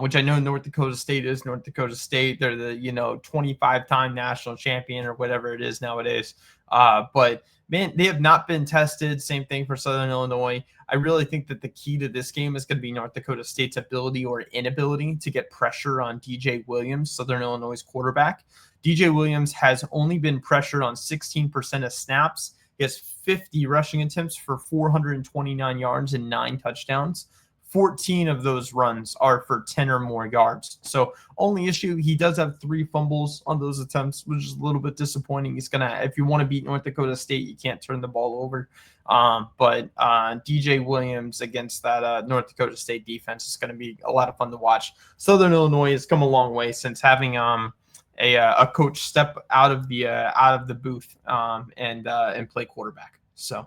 [SPEAKER 2] which I know North Dakota State is. North Dakota State, they're the 25-time national champion or whatever it is nowadays. But man, they have not been tested. Same thing for Southern Illinois. I really think that the key to this game is going to be North Dakota State's ability or inability to get pressure on DJ Williams, Southern Illinois' quarterback. DJ Williams has only been pressured on 16% of snaps. He has 50 rushing attempts for 429 yards and 9 touchdowns. 14 of those runs are for 10 or more yards. So only issue, he does have 3 fumbles on those attempts, which is a little bit disappointing. He's gonna, if you want to beat North Dakota State, you can't turn the ball over. But DJ Williams against that North Dakota State defense is going to be a lot of fun to watch. Southern Illinois has come a long way since having a coach step out of the booth and play quarterback. So.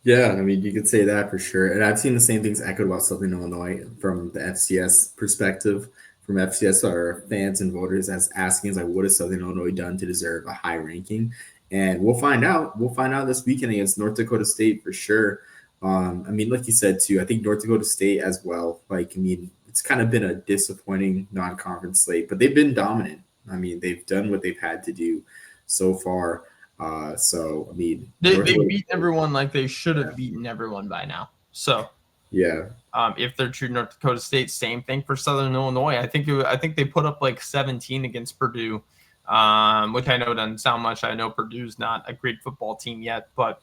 [SPEAKER 1] Yeah, I mean, you could say that for sure. And I've seen the same things echoed about Southern Illinois from the FCS perspective, from FCS or fans and voters as asking, like, what has Southern Illinois done to deserve a high ranking? And we'll find out. We'll find out this weekend against North Dakota State for sure. I mean, like you said, too, I think North Dakota State as well. Like, I mean, it's kind of been a disappointing non-conference slate, but they've been dominant. I mean, they've done what they've had to do so far. So I mean,
[SPEAKER 2] they beat everyone like they should have beaten everyone by now. So
[SPEAKER 1] yeah,
[SPEAKER 2] if they're true North Dakota State, same thing for Southern Illinois. I think they put up like 17 against Purdue, which I know doesn't sound much. I know Purdue's not a great football team yet, but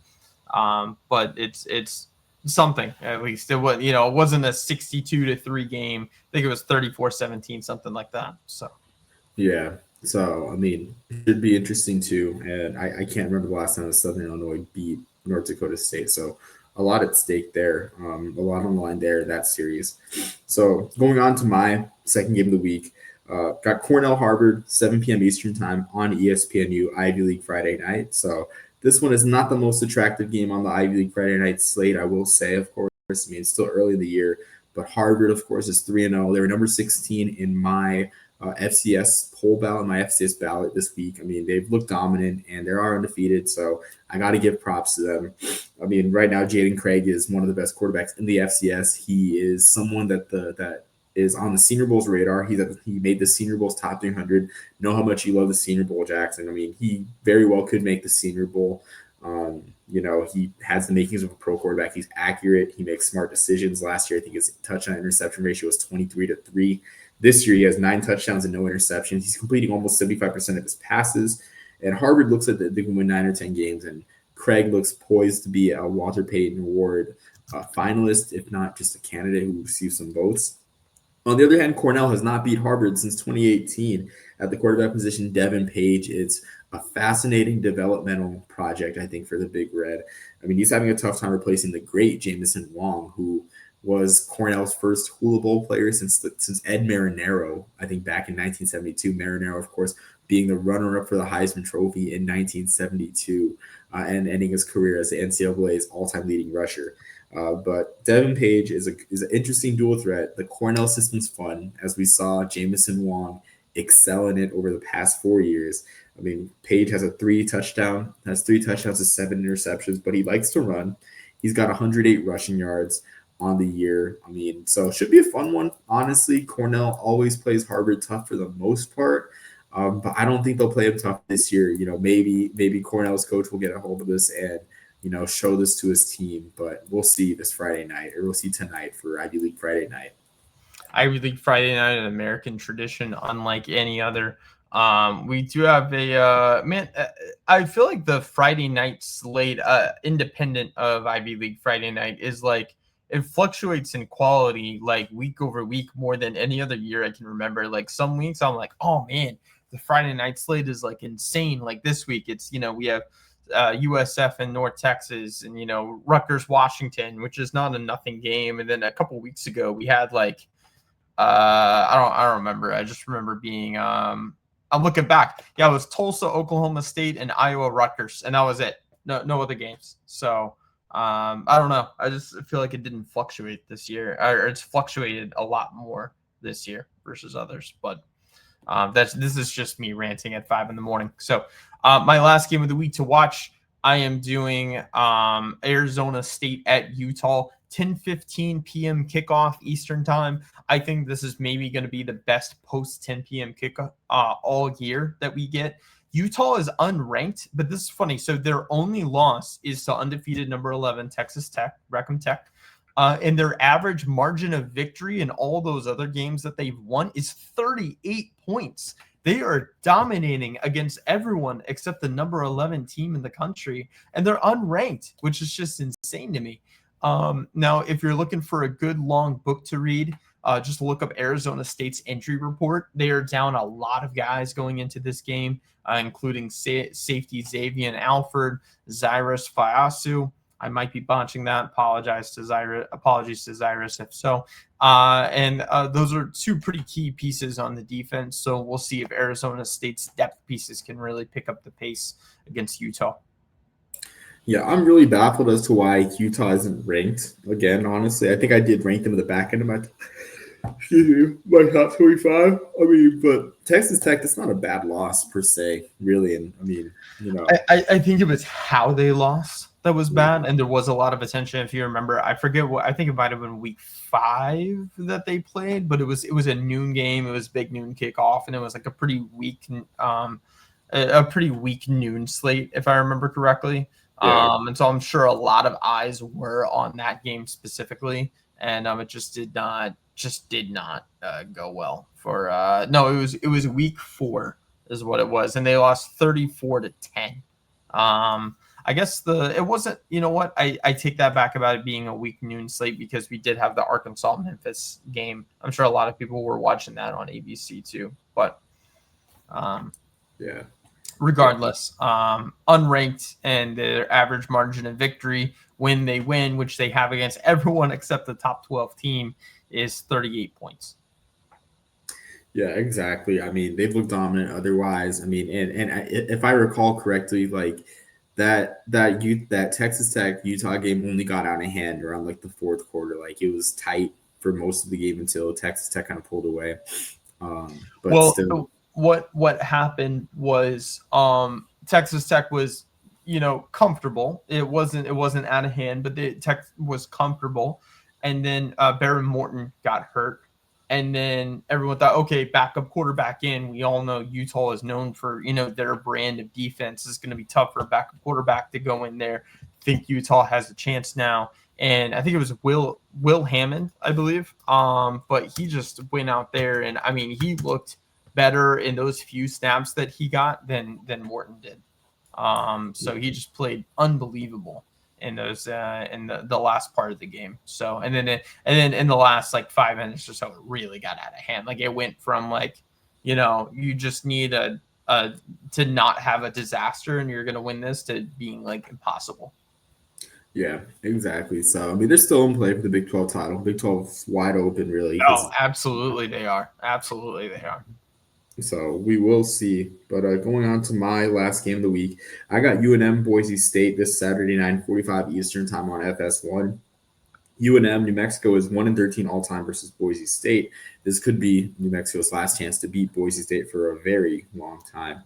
[SPEAKER 2] it's something at least. It was, it wasn't a 62-3 game. I think it was 34-17, something like that. So
[SPEAKER 1] yeah. So, I mean, it should be interesting too. And I can't remember the last time Southern Illinois beat North Dakota State. So, a lot at stake there, a lot on the line there in that series. So, going on to my second game of the week, got Cornell Harvard, 7 p.m. Eastern time on ESPNU, Ivy League Friday night. So, this one is not the most attractive game on the Ivy League Friday night slate, I will say, of course. I mean, it's still early in the year, but Harvard, of course, is 3-0. They were number 16 in my FCS poll ballot, my FCS ballot this week. I mean, they've looked dominant and they are undefeated, so I got to give props to them. I mean, right now, Jaden Craig is one of the best quarterbacks in the FCS. He is someone that is on the Senior Bowl's radar. He made the Senior Bowl's top 300. Know how much you love the Senior Bowl, Jackson. I mean, he very well could make the Senior Bowl. He has the makings of a pro quarterback. He's accurate. He makes smart decisions. Last year, I think his touchdown interception ratio was 23-3. This year, he has 9 touchdowns and no interceptions. He's completing almost 75% of his passes. And Harvard looks like they can win 9 or 10 games. And Craig looks poised to be a Walter Payton Award finalist, if not just a candidate who receives some votes. On the other hand, Cornell has not beat Harvard since 2018 at the quarterback position. Devin Page, it's a fascinating developmental project, I think, for the Big Red. I mean, he's having a tough time replacing the great Jamison Wong, who was Cornell's first Hula Bowl player since Ed Marinaro, I think back in 1972. Marinaro, of course, being the runner-up for the Heisman Trophy in 1972 and ending his career as the NCAA's all-time leading rusher. But Devin Page is an interesting dual threat. The Cornell system's fun, as we saw Jamison Wong excel in it over the past 4 years. I mean, Page has 3 touchdowns to 7 interceptions, but he likes to run. He's got 108 rushing yards on the year. I mean, so it should be a fun one. Honestly, Cornell always plays Harvard tough for the most part, but I don't think they'll play him tough this year. Maybe Cornell's coach will get a hold of this and show this to his team. But we'll see this Friday night, or we'll see tonight for Ivy League Friday night.
[SPEAKER 2] Ivy League Friday night, an American tradition unlike any other. We do have I feel like the Friday night slate, independent of Ivy League Friday night, is like, it fluctuates in quality like week over week more than any other year I can remember. Like some weeks I'm like, oh man, the Friday night slate is like insane. Like this week it's, we have USF in North Texas and, Rutgers, Washington, which is not a nothing game. And then a couple weeks ago we had like, I don't remember. I just remember being, I'm looking back. Yeah, it was Tulsa, Oklahoma State, and Iowa, Rutgers, and that was it. No other games. So I don't know. I just feel like it didn't fluctuate this year, or it's fluctuated a lot more this year versus others. But this is just me ranting at 5 a.m. So my last game of the week to watch, I am doing Arizona State at Utah. 10:15 p.m. kickoff Eastern time. I think this is maybe going to be the best post 10 p.m. kickoff all year that we get. Utah is unranked, but this is funny. So their only loss is to undefeated number 11 Texas Tech, Reckham Tech. And their average margin of victory in all those other games that they've won is 38 points. They are dominating against everyone except the number 11 team in the country, and they're unranked, which is just insane to me. Now, if you're looking for a good long book to read, just look up Arizona State's injury report. They are down a lot of guys going into this game, including safety Xavier Alford, Zyrus Fiasu. I might be botching that. Apologies to Zyrus if so. And those are two pretty key pieces on the defense. So we'll see if Arizona State's depth pieces can really pick up the pace against Utah.
[SPEAKER 1] Yeah, I'm really baffled as to why Utah isn't ranked. Again, honestly, I think I did rank them at the back end of my top 25. I mean, but Texas Tech, that's not a bad loss per se, really. And I mean,
[SPEAKER 2] I think it was how they lost that was bad, and there was a lot of attention. If you remember, I forget what I think it might have been week 5 that they played, but it was a noon game. It was big noon kickoff, and it was like a pretty weak noon slate, if I remember correctly.
[SPEAKER 1] Yeah.
[SPEAKER 2] And so I'm sure a lot of eyes were on that game specifically, and it just did not go well for no, it was week 4 is what it was, and they lost 34-10. I guess it wasn't, you know what, I take that back about it being a week noon slate, because we did have the Arkansas Memphis game. I'm sure a lot of people were watching that on ABC too, but
[SPEAKER 1] yeah.
[SPEAKER 2] Regardless, unranked, and their average margin of victory when they win, which they have against everyone except the top 12 team, is 38 points.
[SPEAKER 1] Yeah, exactly. I mean, they've looked dominant otherwise. I mean, and if I recall correctly, like that Texas Tech Utah game only got out of hand around like the 4th quarter. Like it was tight for most of the game until Texas Tech kind of pulled away. But still.
[SPEAKER 2] What happened was Texas Tech was, comfortable. It wasn't out of hand, but the Tech was comfortable. And then Baron Morton got hurt. And then everyone thought, okay, backup quarterback in. We all know Utah is known for, their brand of defense. It's going to be tough for a backup quarterback to go in there. I think Utah has a chance now. And I think it was Will Hammond, I believe. But he just went out there, and I mean, he looked better in those few snaps that he got than Morton did. So he just played unbelievable in those in the last part of the game. So and then in the last like 5 minutes or so, it really got out of hand. Like it went from like, you just need to not have a disaster and you're gonna win this, to being like impossible.
[SPEAKER 1] Yeah, exactly. So I mean, they're still in play for the Big 12 title. Big 12's wide open, really.
[SPEAKER 2] Oh, absolutely they are. Absolutely they are.
[SPEAKER 1] So we will see. But going on to my last game of the week, I got UNM Boise State this Saturday, 9:45 Eastern time on FS1. UNM, New Mexico, is 1-13 all time versus Boise State. This could be New Mexico's last chance to beat Boise State for a very long time.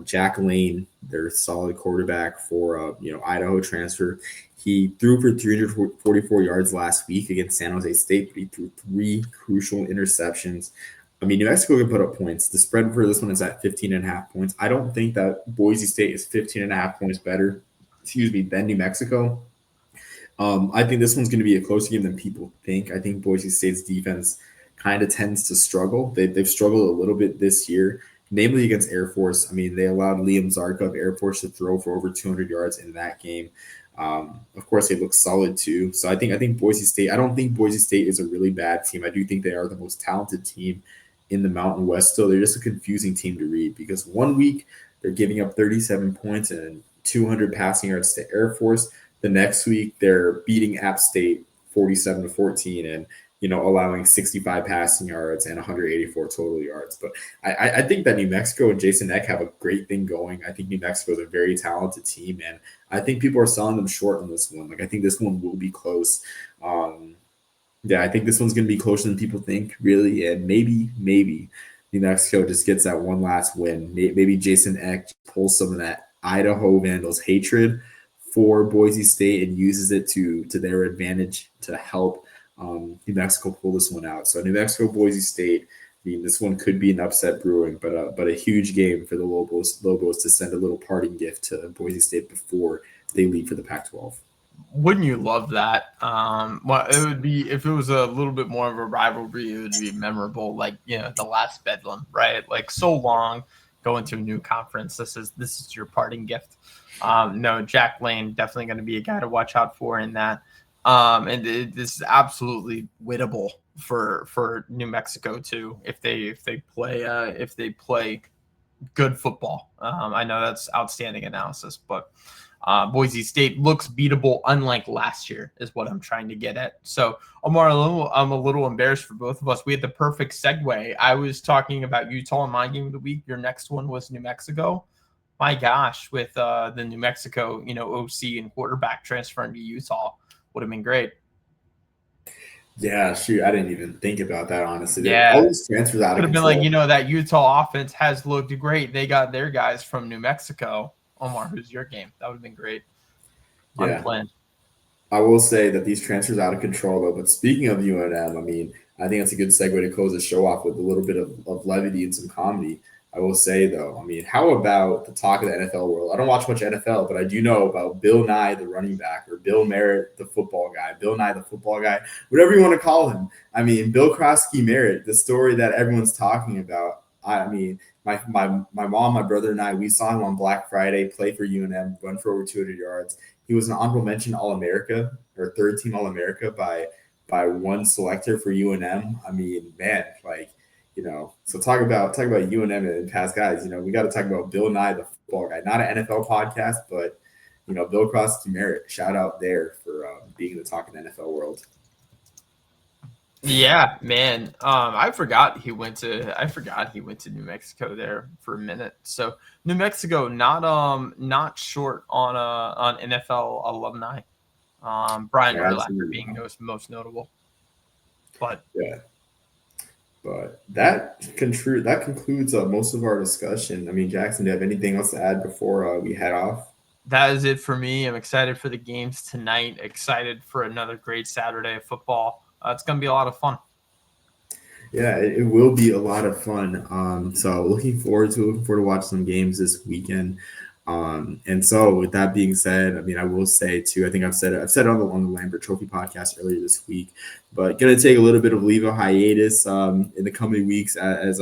[SPEAKER 1] Jack Lane, their solid quarterback for Idaho transfer, he threw for 344 yards last week against San Jose State, but he threw 3 crucial interceptions. I mean, New Mexico can put up points. The spread for this one is at 15.5 points. I don't think that Boise State is 15.5 points better, than New Mexico. I think this one's going to be a closer game than people think. I think Boise State's defense kind of tends to struggle. They've struggled a little bit this year, namely against Air Force. I mean, they allowed Liam Zarka of Air Force to throw for over 200 yards in that game. Of course, they look solid too. So I think Boise State. I don't think Boise State is a really bad team. I do think they are the most talented team in the Mountain West. So they're just a confusing team to read, because one week they're giving up 37 points and 200 passing yards to Air Force. The next week they're beating App State 47-14 and allowing 65 passing yards and 184 total yards. But I think that New Mexico and Jason Eck have a great thing going. I think New Mexico is a very talented team, and I think people are selling them short on this one. Like, I think this one will be close. Yeah, I think this one's going to be closer than people think, really. And maybe New Mexico just gets that one last win. Maybe Jason Eck pulls some of that Idaho Vandals hatred for Boise State and uses it to their advantage to help New Mexico pull this one out. So New Mexico, Boise State. I mean, this one could be an upset brewing, but a huge game for the Lobos to send a little parting gift to Boise State before they leave for the Pac-12.
[SPEAKER 2] Wouldn't you love that? Well, it would be, if it was a little bit more of a rivalry, it would be memorable, like the last Bedlam, right? Like, so long going to a new conference. This is your parting gift. No, Jack Lane definitely going to be a guy to watch out for in that. This is absolutely winnable for New Mexico too if they play good football. I know that's outstanding analysis, but Boise State looks beatable, unlike last year, is what I'm trying to get at. So, Omar, I'm a little embarrassed for both of us. We had the perfect segue. I was talking about Utah in my game of the week. Your next one was New Mexico. My gosh, with the New Mexico, OC and quarterback transferring to Utah, would have been great.
[SPEAKER 1] Yeah, shoot, I didn't even think about that, honestly. All
[SPEAKER 2] Yeah,
[SPEAKER 1] these transfers out
[SPEAKER 2] could
[SPEAKER 1] of
[SPEAKER 2] have been like,
[SPEAKER 1] control.
[SPEAKER 2] that Utah offense has looked great. They got their guys from New Mexico. Omar, who's your game? That would have been great.
[SPEAKER 1] Yeah,
[SPEAKER 2] Unplanned.
[SPEAKER 1] I will say that these transfers out of control, though. But speaking of UNM, I mean, I think that's a good segue to close the show off with a little bit of levity and some comedy. I will say, though, I mean, how about the talk of the NFL world? I don't watch much NFL, but I do know about Bill Nye, the running back, or Bill Merritt, the football guy, Bill Nye, the football guy, whatever you want to call him. I mean, Bill Krosky Merritt, the story that everyone's talking about. I mean, my mom, my brother, and I, we saw him on Black Friday play for UNM, run for over 200 yards. He was an honorable mention All America or third team All America by one selector for UNM. I mean, man, like so talk about UNM and past guys. We got to talk about Bill Nye, the football guy, not an NFL podcast, but Bill Crosby Merritt. Shout out there for being the talk in the NFL world.
[SPEAKER 2] Yeah, man. I forgot he went to New Mexico there for a minute. So New Mexico, not short on NFL alumni. Brian
[SPEAKER 1] Yeah,
[SPEAKER 2] Urlacher
[SPEAKER 1] absolutely.
[SPEAKER 2] being most notable. But
[SPEAKER 1] Yeah. But that concludes most of our discussion. I mean, Jackson, do you have anything else to add before we head off?
[SPEAKER 2] that is it for me. I'm excited for the games tonight. Excited for another great Saturday of football. It's going to be a lot of fun.
[SPEAKER 1] Yeah, it will be a lot of fun. So looking forward to watch some games this weekend. And so with that being said, I mean, I will say too, I think I've said it on the Lambert Trophy podcast earlier this week, but gonna take a little bit of leave of hiatus in the coming weeks as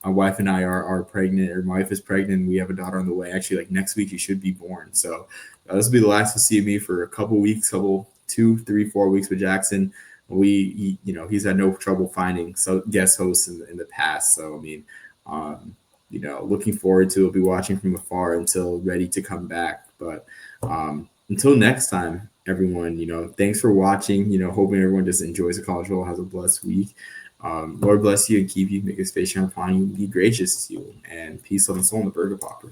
[SPEAKER 1] my wife and I are pregnant, or my wife is pregnant. We have a daughter on the way. Actually, like next week, she should be born. So this will be the last to see me for a couple weeks, 2, 3, 4 weeks with Jackson. He's had no trouble finding guest hosts in the past. So I mean, looking forward to it. Be watching from afar until ready to come back. But until next time, everyone, thanks for watching. Hoping everyone just enjoys the college football, has a blessed week. Lord bless you and keep you, make his face shine upon you, be gracious to you, and peace, love, and soul in the burger popper.